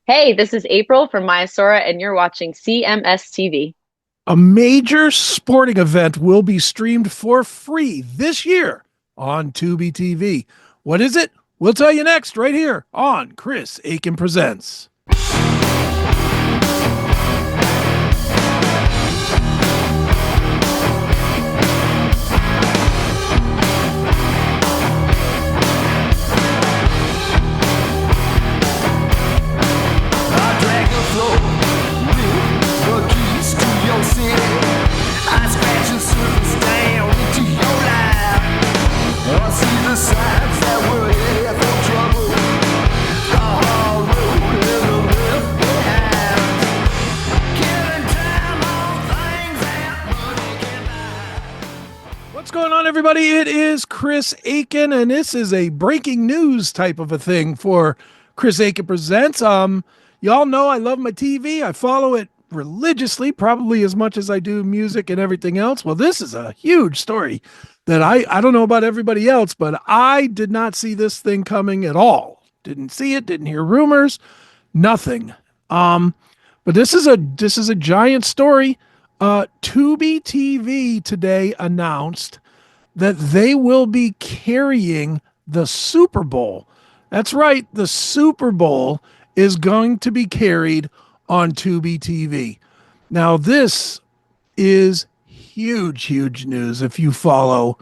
Hey, this is April from Myasora, and you're watching CMS TV. A major sporting event will be streamed for free this year on TubiTV. What is it? We'll tell you next, right here on Chris Akin Presents. What's going on, everybody? It is Chris Akin, and this is a breaking news type of a thing for Chris Akin Presents. Y'all know I love my TV. I follow it religiously, probably as much as I do music and everything else. Well, this is a huge story that I don't know about everybody else, but I did not see this thing coming at all. Didn't see it, didn't hear rumors, nothing. But this is a giant story. Tubi TV today announced that they will be carrying the Super Bowl. That's right, the Super Bowl is going to be carried on Tubi TV. Now, this is huge, huge news if you follow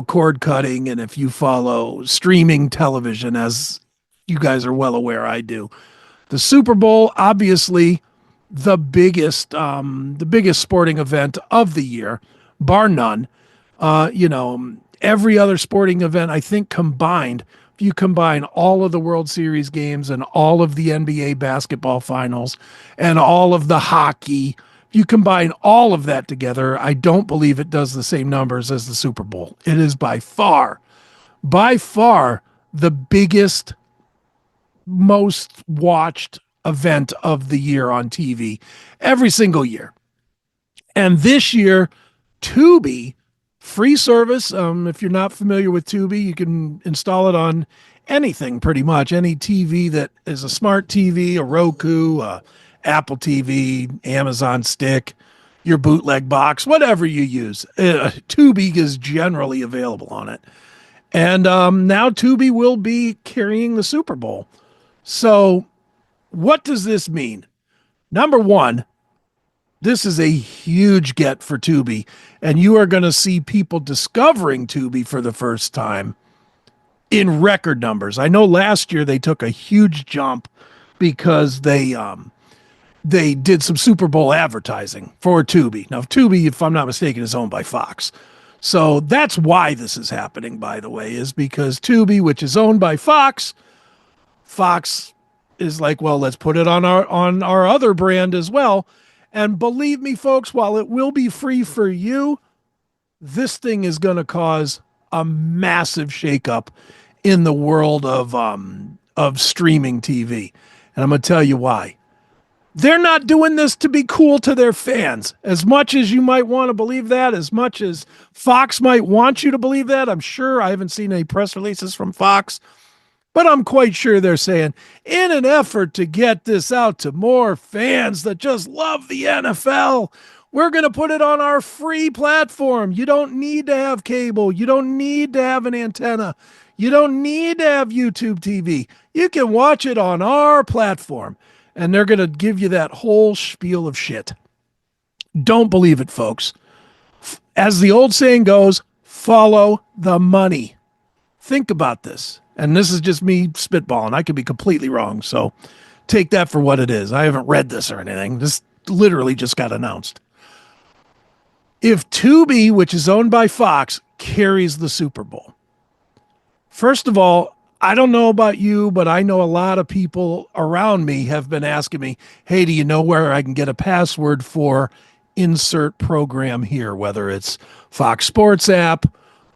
cord cutting and if you follow streaming television, as you guys are well aware I do. The Super Bowl, obviously, the biggest sporting event of the year, bar none. Every other sporting event, I think combined, if you combine all of the World Series games and all of the NBA basketball finals and all of the hockey, if you combine all of that together, I don't believe it does the same numbers as the Super Bowl. It is by far the biggest, most watched event of the year on TV every single year. And this year, Tubi, free service. If you're not familiar with Tubi, you can install it on anything pretty much. Any TV that is a smart TV, a Roku, a Apple TV, Amazon Stick, your bootleg box, whatever you use. Tubi is generally available on it. And now Tubi will be carrying the Super Bowl. So what does this mean? Number one, this is a huge get for Tubi, and you are going to see people discovering Tubi for the first time in record numbers. I know last year they took a huge jump because they did some Super Bowl advertising for Tubi. Now, Tubi, if I'm not mistaken, is owned by Fox. So that's why this is happening, by the way, is because Tubi, which is owned by Fox is like, well, let's put it on our other brand as well. And believe me, folks, while it will be free for you, this thing is going to cause a massive shakeup in the world of streaming TV. And I'm going to tell you why. They're not doing this to be cool to their fans. As much as you might want to believe that, as much as Fox might want you to believe that, I'm sure I haven't seen any press releases from Fox, but I'm quite sure they're saying, in an effort to get this out to more fans that just love the NFL, we're going to put it on our free platform. You don't need to have cable. You don't need to have an antenna. You don't need to have YouTube TV. You can watch it on our platform. And they're going to give you that whole spiel of shit. Don't believe it, folks. As the old saying goes, follow the money. Think about this. And this is just me spitballing. I could be completely wrong. So take that for what it is. I haven't read this or anything. This literally just got announced. If Tubi, which is owned by Fox, carries the Super Bowl, first of all, I don't know about you, but I know a lot of people around me have been asking me, hey, do you know where I can get a password for insert program here, whether it's Fox Sports app,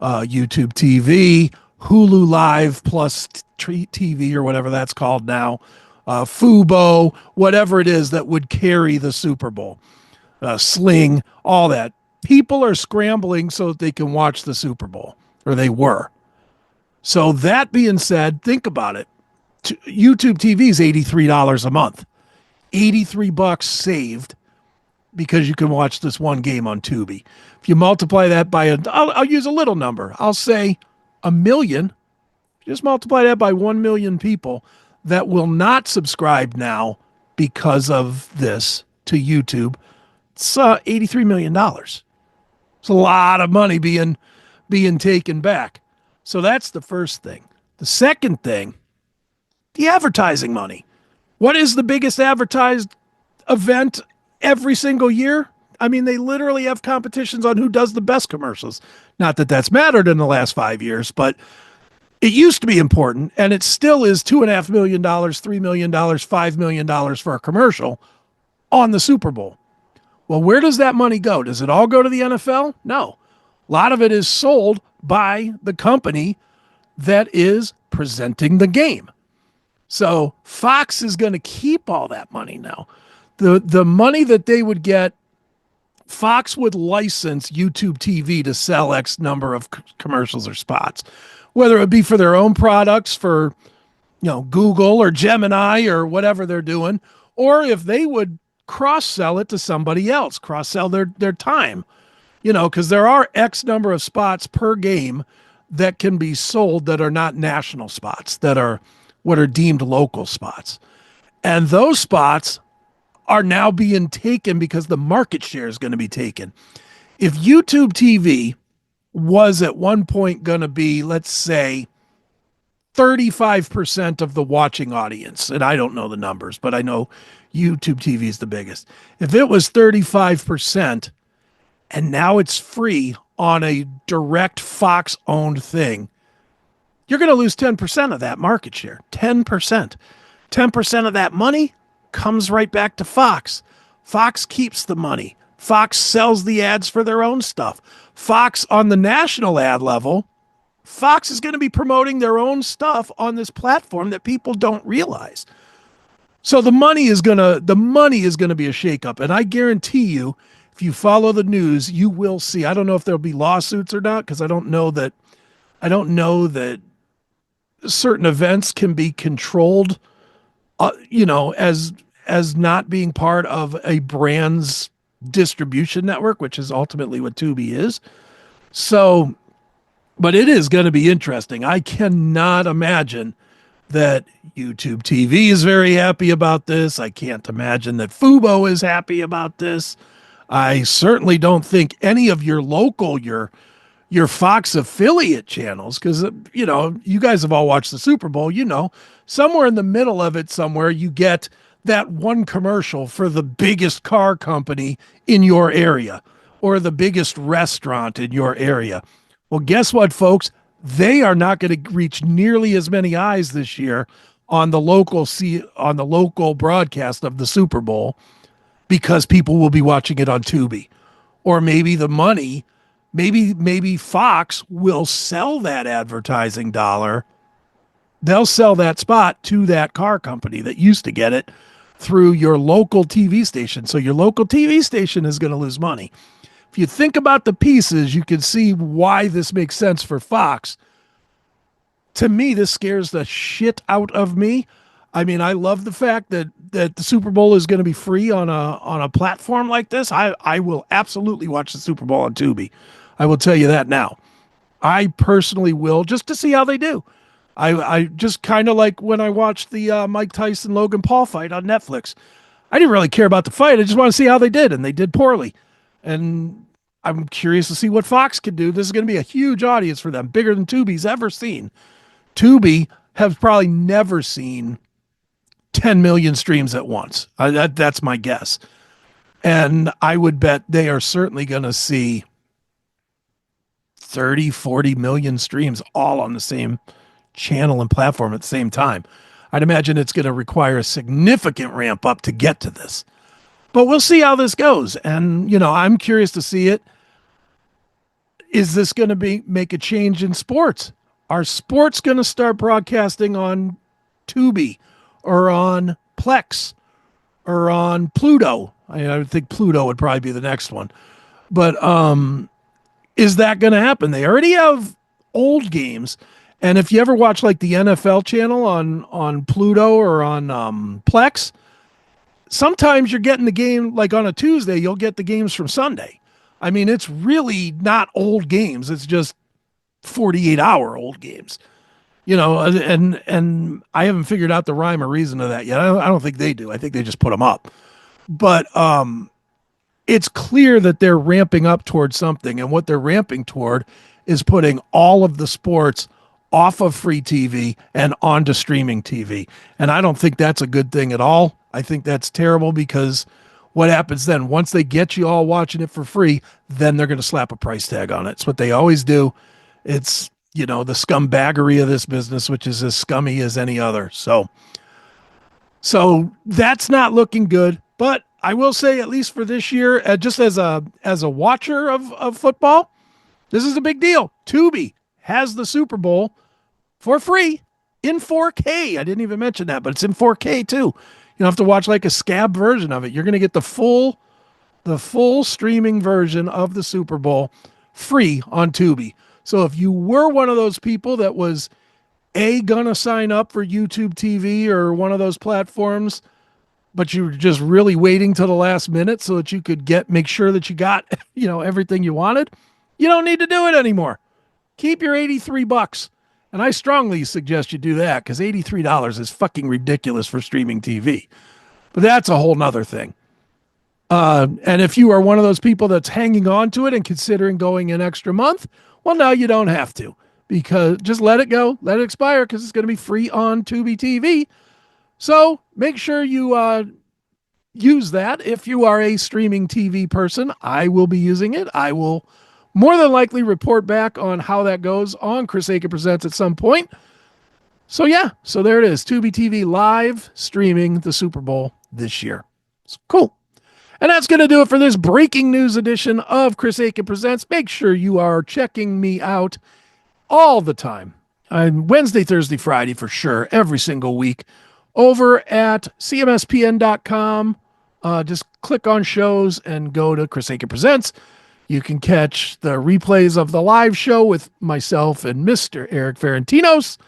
YouTube TV, Hulu Live Plus TV, or whatever that's called now, Fubo, whatever it is that would carry the Super Bowl, Sling, all that. People are scrambling so that they can watch the Super Bowl, or they were. So that being said, think about it. YouTube TV is $83 a month. 83 bucks saved because you can watch this one game on Tubi. If you multiply that by I'll use a little number. I'll say a million. Just multiply that by 1 million people that will not subscribe now because of this to YouTube. It's $83 million. It's a lot of money being taken back. So that's the first thing. The second thing, the advertising money. What is the biggest advertised event every single year? I mean, they literally have competitions on who does the best commercials. Not that that's mattered in the last 5 years, but it used to be important, and it still is $2.5 million, $3 million, $5 million for a commercial on the Super Bowl. Well, where does that money go? Does it all go to the NFL? No. A lot of it is sold by the company that is presenting the game. So Fox is going to keep all that money now. The money that they would get, Fox would license YouTube TV to sell X number of commercials or spots, whether it be for their own products, for Google or Gemini or whatever they're doing, or if they would cross sell it to somebody else, cross sell their time, because there are X number of spots per game that can be sold that are not national spots, that are what are deemed local spots. And those spots are now being taken because the market share is going to be taken. If YouTube TV was at one point going to be, let's say, 35% of the watching audience, and I don't know the numbers, but I know YouTube TV is the biggest. If it was 35% and now it's free on a direct Fox owned thing, you're going to lose 10% of that market share. 10%. 10% of that money comes right back to Fox. Fox keeps the money. Fox sells the ads for their own stuff. Fox on the national ad level, Fox is going to be promoting their own stuff on this platform that people don't realize. So the money is going to be a shakeup, and I guarantee you, if you follow the news, you will see. I don't know if there'll be lawsuits or not, because I don't know that certain events can be controlled, as not being part of a brand's distribution network, which is ultimately what Tubi is. So, but it is going to be interesting. I cannot imagine that YouTube TV is very happy about this. I can't imagine that Fubo is happy about this. I certainly don't think any of your Fox affiliate channels, because you guys have all watched the Super Bowl. Somewhere in the middle of it, somewhere you get that one commercial for the biggest car company in your area or the biggest restaurant in your area. Well, guess what, folks? They are not going to reach nearly as many eyes this year on the local broadcast of the Super Bowl, because people will be watching it on Tubi. Or maybe the money, maybe Fox will sell that advertising dollar. They'll sell that spot to that car company that used to get it through your local TV station. So your local TV station is going to lose money. If you think about the pieces, you can see why this makes sense for Fox. To me, this scares the shit out of me. I mean, I love the fact that the Super Bowl is going to be free on a platform like this. I will absolutely watch the Super Bowl on Tubi. I will tell you that now. I personally will, just to see how they do. I just kind of like when I watched the Mike Tyson Logan Paul fight on Netflix. I didn't really care about the fight. I just want to see how they did, and they did poorly. And I'm curious to see what Fox can do. This is going to be a huge audience for them, bigger than Tubi's ever seen. Tubi has probably never seen 10 million streams at once. That's my guess. And I would bet they are certainly going to see 30, 40 million streams all on the same channel and platform at the same time. I'd imagine it's going to require a significant ramp up to get to this. But we'll see how this goes. And, I'm curious to see it. Is this going to make a change in sports? Are sports going to start broadcasting on Tubi or on Plex or on Pluto? I would think Pluto would probably be the next one. But is that going to happen? They already have old games, And if you ever watch like the NFL channel on Pluto or on Plex, sometimes you're getting the game like on a Tuesday, you'll get the games from Sunday. I mean, it's really not old games. It's just 48-hour old games. And I haven't figured out the rhyme or reason to that yet. I don't think they do. I think they just put them up. But it's clear that they're ramping up towards something, and what they're ramping toward is putting all of the sports off of free TV and onto streaming TV. And I don't think that's a good thing at all. I think that's terrible because what happens then? Once they get you all watching it for free, then they're going to slap a price tag on it. It's what they always do. It's, the scumbaggery of this business, which is as scummy as any other. So that's not looking good. But I will say, at least for this year, just as a watcher of football, this is a big deal. Tubi has the Super Bowl for free in 4K. I didn't even mention that, but it's in 4K too. You don't have to watch like a scab version of it. You're going to get the full streaming version of the Super Bowl free on Tubi. So if you were one of those people that was gonna sign up for YouTube TV or one of those platforms, but you were just really waiting till the last minute so that you could make sure that you got, everything you wanted, you don't need to do it anymore. Keep your $83. And I strongly suggest you do that because $83 is fucking ridiculous for streaming TV. But that's a whole nother thing. And if you are one of those people that's hanging on to it and considering going an extra month, well, now you don't have to, because just let it go, let it expire, because it's going to be free on Tubi TV. So make sure you use that. If you are a streaming TV person, I will be using it. I will more than likely report back on how that goes on Chris Akin Presents at some point. So yeah, so there it is. Tubi TV live streaming the Super Bowl this year. It's cool. And that's going to do it for this breaking news edition of Chris Akin Presents. Make sure you are checking me out all the time. On Wednesday, Thursday, Friday for sure, every single week, over at cmspn.com. Just click on shows and go to Chris Akin Presents. You can catch the replays of the live show with myself and Mr. Eric Ferentinos.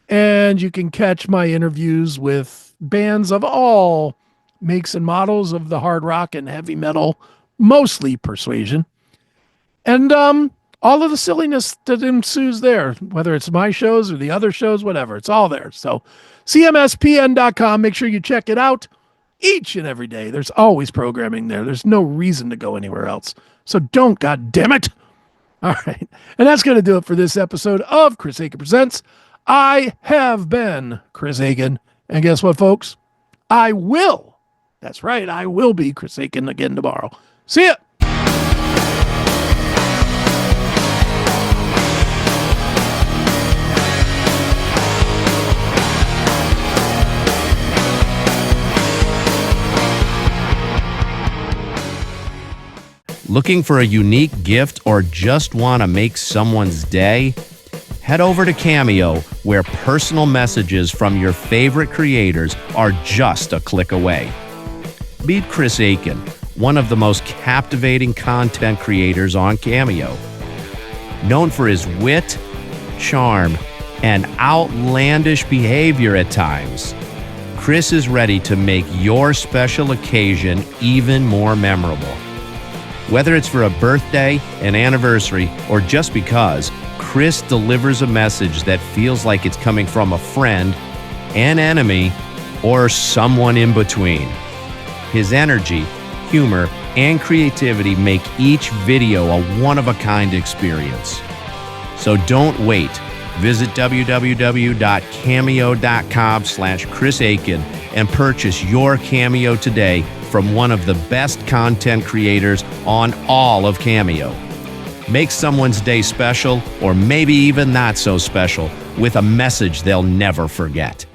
And you can catch my interviews with bands of all makes and models of the hard rock and heavy metal, mostly Persuasion. And all of the silliness that ensues there, whether it's my shows or the other shows, whatever, it's all there. So cmspn.com, make sure you check it out each and every day. There's always programming there. There's no reason to go anywhere else. So don't, God damn it. All right. And that's going to do it for this episode of Chris Akin Presents. I have been Chris Akin. And guess what, folks? That's right, I will be Chris Akin again tomorrow. See ya. Looking for a unique gift or just want to make someone's day? Head over to Cameo, where personal messages from your favorite creators are just a click away. Meet Chris Akin, one of the most captivating content creators on Cameo. Known for his wit, charm, and outlandish behavior at times, Chris is ready to make your special occasion even more memorable. Whether it's for a birthday, an anniversary, or just because, Chris delivers a message that feels like it's coming from a friend, an enemy, or someone in between. His energy, humor, and creativity make each video a one-of-a-kind experience. So don't wait. Visit www.cameo.com/Chris Akin and purchase your Cameo today from one of the best content creators on all of Cameo. Make someone's day special, or maybe even not so special, with a message they'll never forget.